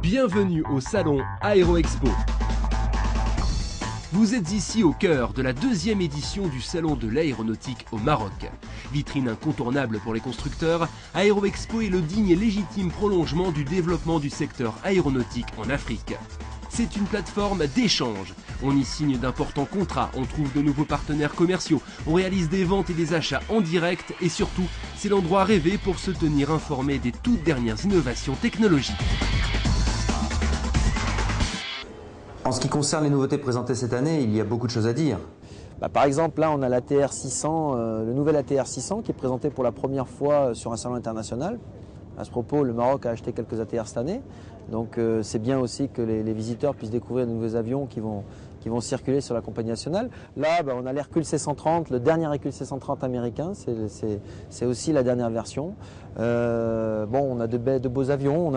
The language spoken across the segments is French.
Bienvenue au salon Aéroexpo. Vous êtes ici au cœur de la deuxième édition du salon de l'aéronautique au Maroc. Vitrine incontournable pour les constructeurs, Aéroexpo est le digne et légitime prolongement du développement du secteur aéronautique en Afrique. C'est une plateforme d'échange. On y signe d'importants contrats, on trouve de nouveaux partenaires commerciaux, on réalise des ventes et des achats en direct et surtout, c'est l'endroit rêvé pour se tenir informé des toutes dernières innovations technologiques. En ce qui concerne les nouveautés présentées cette année, il y a beaucoup de choses à dire. Par exemple, là, on a l'ATR 600, le nouvel ATR 600 qui est présenté pour la première fois sur un salon international. À ce propos, le Maroc a acheté quelques ATR cette année. Donc c'est bien aussi que les visiteurs puissent découvrir de nouveaux avions qui vont circuler sur la compagnie nationale. Là, on a l'Hercule C-130, le dernier Hercule C-130 américain, c'est aussi la dernière version. On a de beaux avions,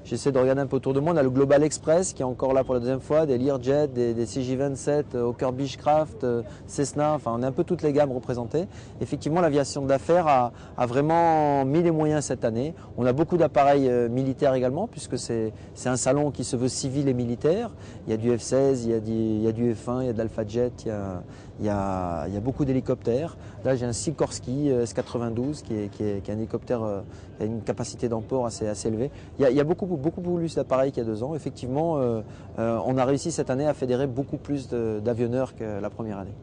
j'essaie de regarder un peu autour de moi, on a le Global Express qui est encore là pour la deuxième fois, des Learjet, des CJ-27, Hawker Beechcraft, Cessna, enfin on a un peu toutes les gammes représentées. Effectivement, l'aviation d'affaires a vraiment mis les moyens cette année. On a beaucoup d'appareils militaires également, puisque c'est un salon qui se veut civil et militaire. Il y a du F-16, il y a du F-1, il y a de l'Alpha-Jet, il y a beaucoup d'hélicoptères. Là, j'ai un Sikorsky S-92 qui est un hélicoptère qui a une capacité d'emport assez élevée. Il y a beaucoup plus d'appareils qu'il y a 2 ans. Effectivement, on a réussi cette année à fédérer beaucoup plus d'avionneurs que la première année.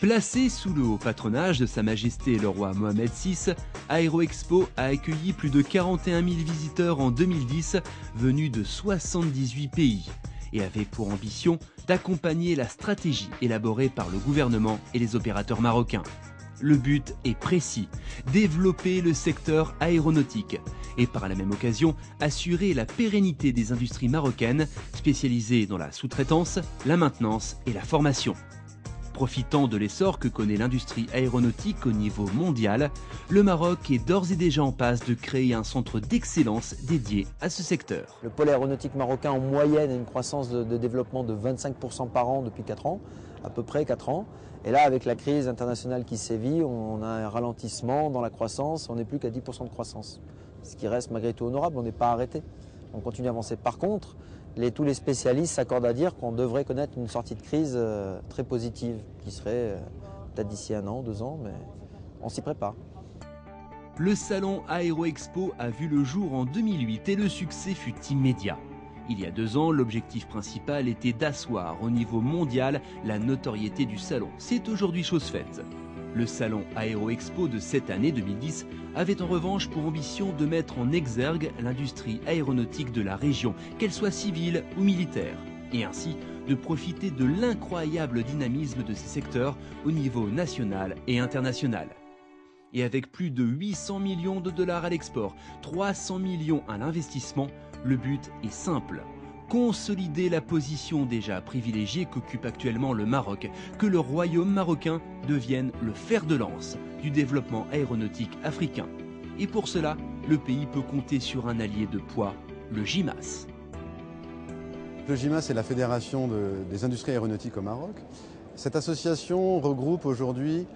Placé sous le haut patronage de Sa Majesté le roi Mohamed VI, Aéroexpo a accueilli plus de 41 000 visiteurs en 2010 venus de 78 pays et avait pour ambition d'accompagner la stratégie élaborée par le gouvernement et les opérateurs marocains. Le but est précis, développer le secteur aéronautique et par la même occasion assurer la pérennité des industries marocaines spécialisées dans la sous-traitance, la maintenance et la formation. Profitant de l'essor que connaît l'industrie aéronautique au niveau mondial, le Maroc est d'ores et déjà en passe de créer un centre d'excellence dédié à ce secteur. Le pôle aéronautique marocain en moyenne a une croissance de développement de 25% par an depuis 4 ans, à peu près 4 ans. Et là, avec la crise internationale qui sévit, on a un ralentissement dans la croissance, on n'est plus qu'à 10% de croissance. Ce qui reste malgré tout honorable, on n'est pas arrêté. On continue à avancer. Par contre, tous les spécialistes s'accordent à dire qu'on devrait connaître une sortie de crise très positive, qui serait peut-être d'ici 1 an, 2 ans, mais on s'y prépare. Le salon Aéroexpo a vu le jour en 2008 et le succès fut immédiat. Il y a 2 ans, l'objectif principal était d'asseoir au niveau mondial la notoriété du salon. C'est aujourd'hui chose faite. Le salon Aéroexpo de cette année 2010 avait en revanche pour ambition de mettre en exergue l'industrie aéronautique de la région, qu'elle soit civile ou militaire, et ainsi de profiter de l'incroyable dynamisme de ces secteurs au niveau national et international. Et avec plus de 800 millions de dollars à l'export, 300 millions à l'investissement, le but est simple. Consolider la position déjà privilégiée qu'occupe actuellement le Maroc, que le royaume marocain devienne le fer de lance du développement aéronautique africain. Et pour cela, le pays peut compter sur un allié de poids, le GIMAS. Le GIMAS est la fédération des industries aéronautiques au Maroc. Cette association regroupe aujourd'hui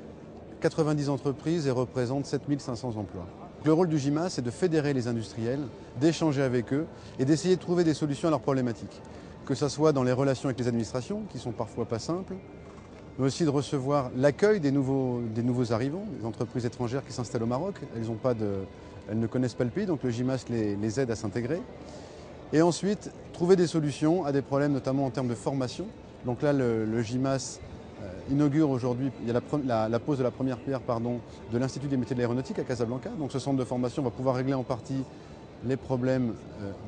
90 entreprises et représente 7500 emplois. Le rôle du GIMAS, c'est de fédérer les industriels, d'échanger avec eux et d'essayer de trouver des solutions à leurs problématiques. Que ce soit dans les relations avec les administrations, qui sont parfois pas simples, mais aussi de recevoir l'accueil des nouveaux arrivants, des entreprises étrangères qui s'installent au Maroc. Elles ne connaissent pas le pays, donc le GIMAS les aide à s'intégrer. Et ensuite, trouver des solutions à des problèmes, notamment en termes de formation. Donc là, le GIMAS inaugure aujourd'hui, il y a la pose de la première pierre de l'Institut des métiers de l'aéronautique à Casablanca. Donc ce centre de formation va pouvoir régler en partie les problèmes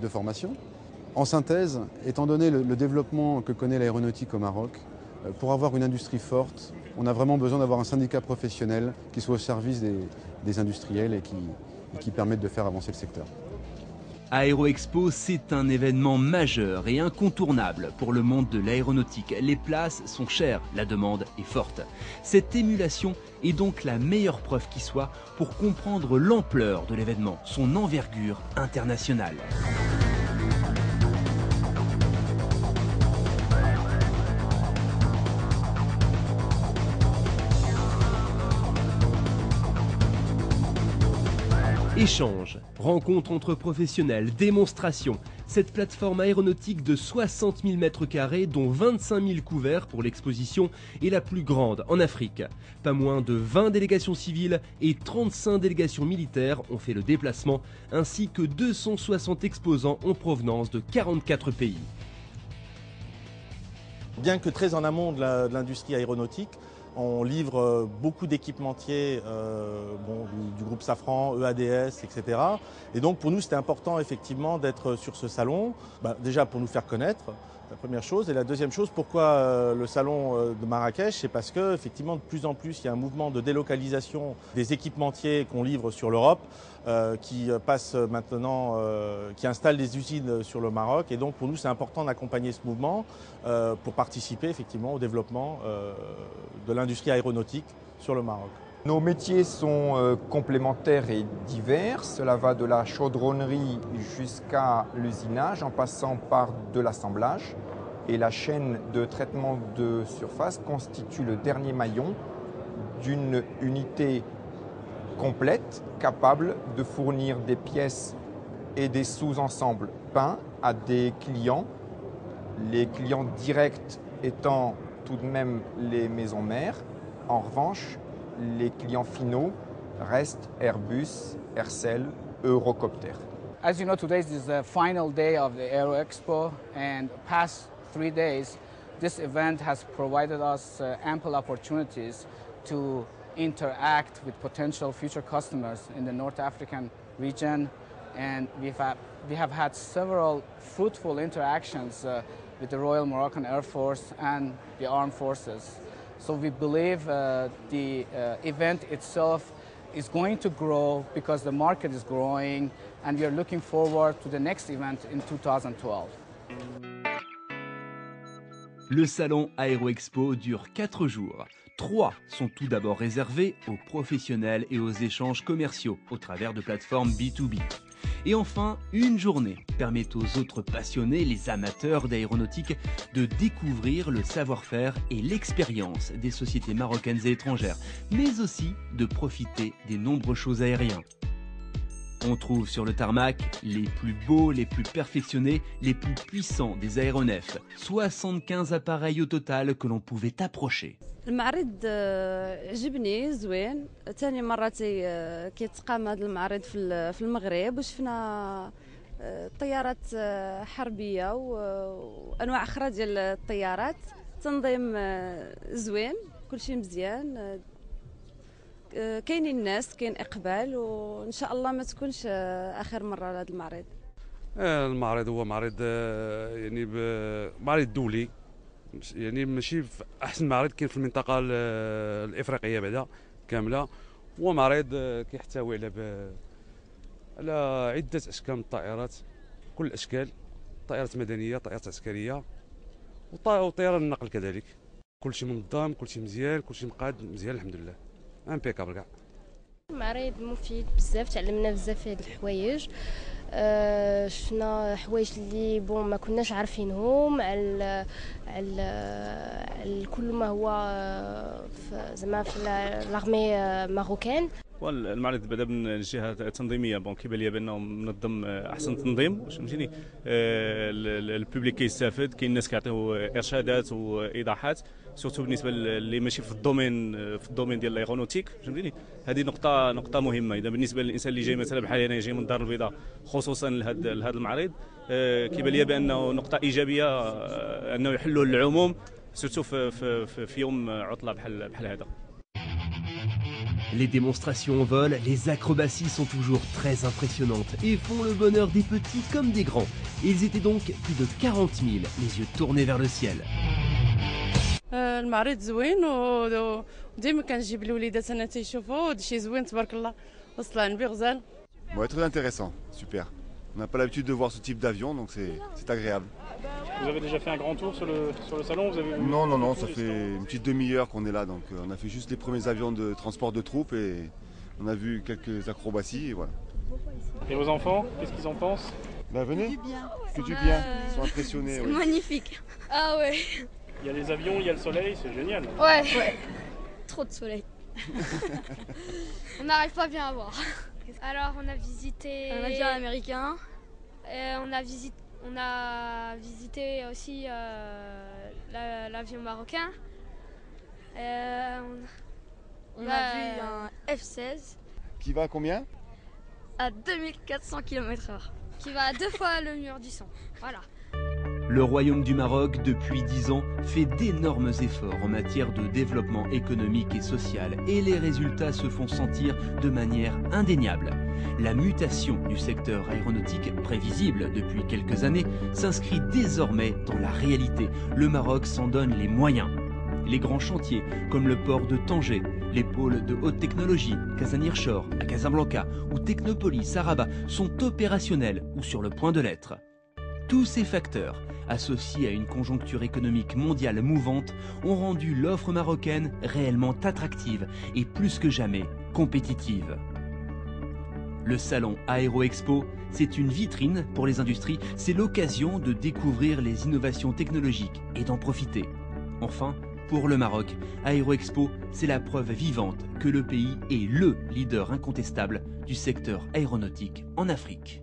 de formation. En synthèse, étant donné le développement que connaît l'aéronautique au Maroc, pour avoir une industrie forte, on a vraiment besoin d'avoir un syndicat professionnel qui soit au service des industriels et qui permette de faire avancer le secteur. Aéroexpo, c'est un événement majeur et incontournable pour le monde de l'aéronautique. Les places sont chères, la demande est forte. Cette émulation est donc la meilleure preuve qui soit pour comprendre l'ampleur de l'événement, son envergure internationale. Échanges, rencontres entre professionnels, démonstrations. Cette plateforme aéronautique de 60 000 m², dont 25 000 couverts pour l'exposition, est la plus grande en Afrique. Pas moins de 20 délégations civiles et 35 délégations militaires ont fait le déplacement, ainsi que 260 exposants en provenance de 44 pays. Bien que très en amont de l'industrie aéronautique, on livre beaucoup d'équipementiers du groupe Safran, EADS, etc. Et donc pour nous c'était important effectivement d'être sur ce salon, déjà pour nous faire connaître, la première chose. Et la deuxième chose, pourquoi le salon de Marrakech? C'est parce que effectivement de plus en plus il y a un mouvement de délocalisation des équipementiers qu'on livre sur l'Europe qui passent maintenant, qui installent des usines sur le Maroc. Et donc pour nous c'est important d'accompagner ce mouvement pour participer effectivement au développement de l'industrie aéronautique sur le Maroc. Nos métiers sont complémentaires et divers. Cela va de la chaudronnerie jusqu'à l'usinage en passant par de l'assemblage. Et la chaîne de traitement de surface constitue le dernier maillon d'une unité complète capable de fournir des pièces et des sous-ensembles peints à des clients. Les clients directs étant tout de même les maisons mères. En revanche, les clients finaux restent Airbus, Aircel, Eurocopter. As you know, today is the final day of the Aero Expo, and past 3 days, this event has provided us ample opportunities to interact with potential future customers in the North African region, and we have had several fruitful interactions with the Royal Moroccan Air Force and the Armed Forces. So we believe the event itself is going to grow because the market is growing, and we are looking forward to the next event in 2012. Le salon Aero Expo dure 4 jours. 3 sont tout d'abord réservés aux professionnels et aux échanges commerciaux au travers de plateformes B2B. Et enfin, une journée permet aux autres passionnés, les amateurs d'aéronautique, de découvrir le savoir-faire et l'expérience des sociétés marocaines et étrangères, mais aussi de profiter des nombreux shows aériens. On trouve sur le tarmac les plus beaux, les plus perfectionnés, les plus puissants des aéronefs. 75 appareils au total que l'on pouvait approcher. المعرض عجبني زوين. ثاني مرة كيتقام هذا المعرض في المغرب، وشفنا طيارات حربية وأنواع أخرى ديال الطيارات. تنظيم زوين، كلشي مزيان، كاينين الناس، كاين إقبال، وإن شاء الله ما تكونش آخر مرة لهذا المعرض. المعرض هو معرض معرض دولي، يعني ماشي احسن معرض كاين في المنطقه الافريقيه بعدا كامله. هو معرض كيحتوي على عده اشكال من الطائرات، كل الاشكال، طائرات مدنيه، طائرات عسكريه، وطيران النقل كذلك. كلشي منظم، كلشي مزيان، كلشي مقاد مزيان الحمد لله، امبيكابل كاع. معرض مفيد بزاف، تعلمنا بزاف في هاد الحوايج. شفنا حوايج اللي ما كناش عارفينهم على كل ما هو زعما في لاغمي ماروكان. المعرض بدا من الجهه التنظيميه، كيبان لي بانه منظم احسن تنظيم، فهمتيني. البوبليك كيستافد، كاين الناس كيعطيو ارشادات وايضاحات، سورتو بالنسبه اللي ماشي في الدومين ديال الايرونوتيك، فهمتيني. هذه نقطه مهمه. اذا بالنسبه للانسان اللي جاي مثلا بحال انا جاي من الدار البيضاء خصوصا لهذا المعرض، كيبان لي بانه نقطه ايجابيه انه يحلوا العموم، سورتو في يوم عطله بحال هذا. Les démonstrations en vol, les acrobaties sont toujours très impressionnantes et font le bonheur des petits comme des grands. Ils étaient donc plus de 40 000, les yeux tournés vers le ciel. المعرض زوين، وديما كنجيب الوليدات انا تيشوفوا، هادشي زوين تبارك الله، وصلان بغزال. Ouais, très intéressant, super. On n'a pas l'habitude de voir ce type d'avion, donc c'est agréable. Vous avez déjà fait un grand tour sur le salon? Non, ça fait une petite demi-heure qu'on est là, donc on a fait juste les premiers avions de transport de troupes et on a vu quelques acrobaties et voilà. Et vos enfants, qu'est-ce qu'ils en pensent? Venez, que du bien, ils sont impressionnés. C'est magnifique. Ah ouais. Il y a les avions, il y a le soleil, c'est génial. Ouais. Trop de soleil. On n'arrive pas bien à voir. Alors on a visité un avion américain. On a visité aussi l'avion marocain. On a vu un F-16. Qui va à combien? À 2400 km/h. Qui va 2 fois le mur du son. Voilà. Le Royaume du Maroc, depuis 10 ans, fait d'énormes efforts en matière de développement économique et social et les résultats se font sentir de manière indéniable. La mutation du secteur aéronautique, prévisible depuis quelques années, s'inscrit désormais dans la réalité. Le Maroc s'en donne les moyens. Les grands chantiers, comme le port de Tanger, les pôles de haute technologie, Casanirchor, à Casablanca ou Technopolis à Rabat, sont opérationnels ou sur le point de l'être. Tous ces facteurs, associés à une conjoncture économique mondiale mouvante, ont rendu l'offre marocaine réellement attractive et plus que jamais compétitive. Le salon Aero Expo, c'est une vitrine pour les industries, c'est l'occasion de découvrir les innovations technologiques et d'en profiter. Enfin, pour le Maroc, Aero Expo, c'est la preuve vivante que le pays est le leader incontestable du secteur aéronautique en Afrique.